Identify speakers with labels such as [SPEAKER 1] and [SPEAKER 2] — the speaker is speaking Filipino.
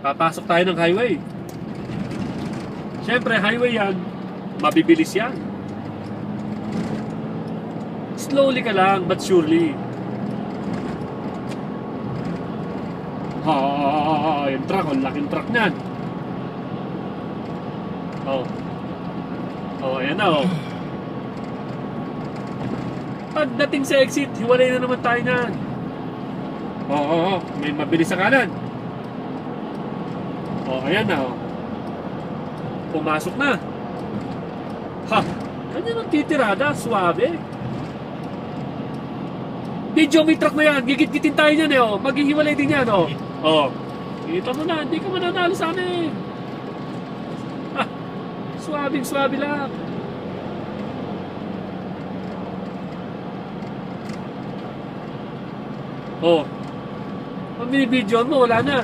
[SPEAKER 1] Papasok tayo ng highway. Siyempre, highway yan. Mabibilis yan. Slowly ka lang, but surely. Yung truck, ang laking truck niyan. Ayan na, Pagdating sa exit, hiwalay na naman tayo niyan. May mabilis sa kanan. Ayan na, pumasok na. Ganyan ang titirada, suabe. Video, may truck na yan. Gigit-gitin tayo niyan maghihiwalay din yan kita mo na, hindi ka mananalo sa amin. Suabing-suabe lang. Pag binibidyoan mo, wala na.